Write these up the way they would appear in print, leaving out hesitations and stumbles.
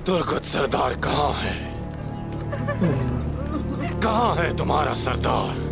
तुर्गत सरदार कहाँ है? कहाँ है तुम्हारा सरदार?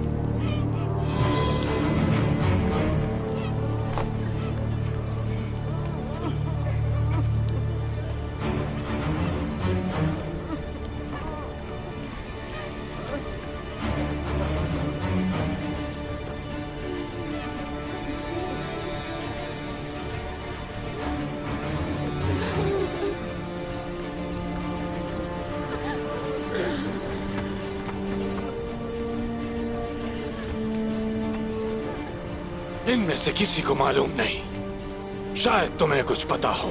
इनमें से किसी को मालूम नहीं। शायद तुम्हें कुछ पता हो।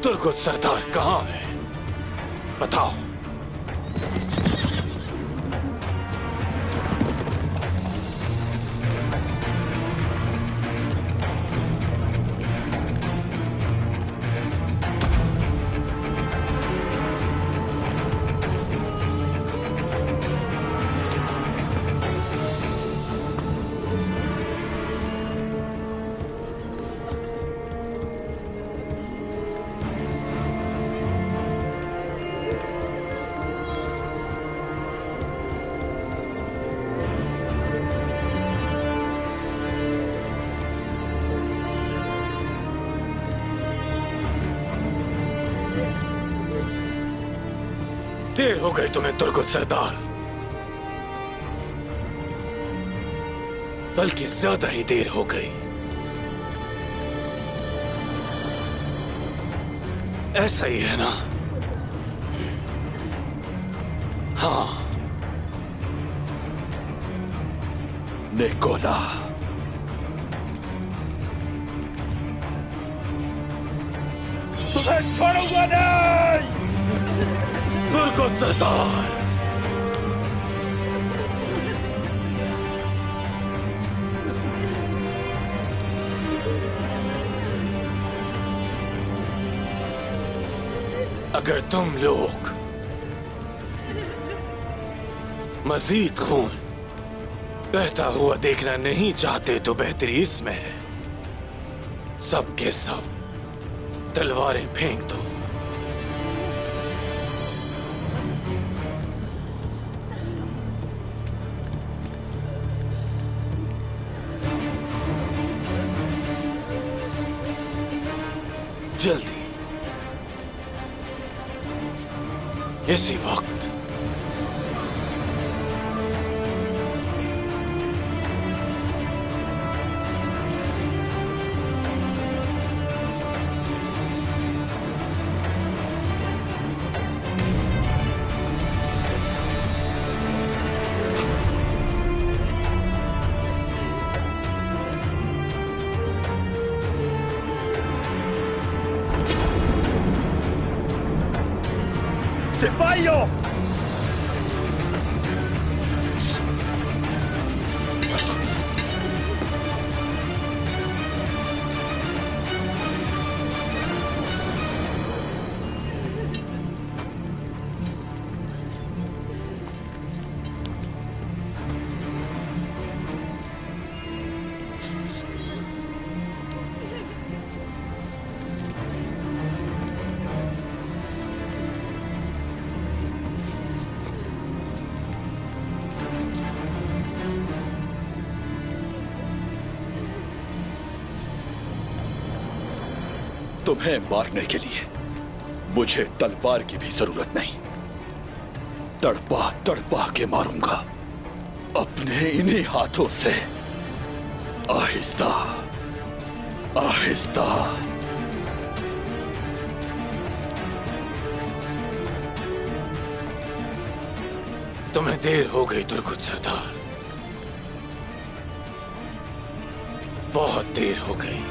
तुर्गत सरदार कहाँ है? बताओ। देर हो गई तुम्हें तुर्गत सरदार, बल्कि ज्यादा ही देर हो गई। ऐसा ही है ना? हाँ। निकोला, तुम्हें छोड़ूंगा नहीं। तुर्गत सरदार, अगर तुम लोग मजीद खून बहता हुआ देखना नहीं चाहते तो बेहतरी इसमें है, सब के सब तलवारें फेंक दो। जल्दी, इसी वक्त। सिपाहियों, तुम्हें मारने के लिए मुझे तलवार की भी जरूरत नहीं। तड़पा तड़पा के मारूंगा अपने इन्हीं हाथों से, आहिस्ता आहिस्ता। तुम्हें देर हो गई तुर्गत सरदार, बहुत देर हो गई।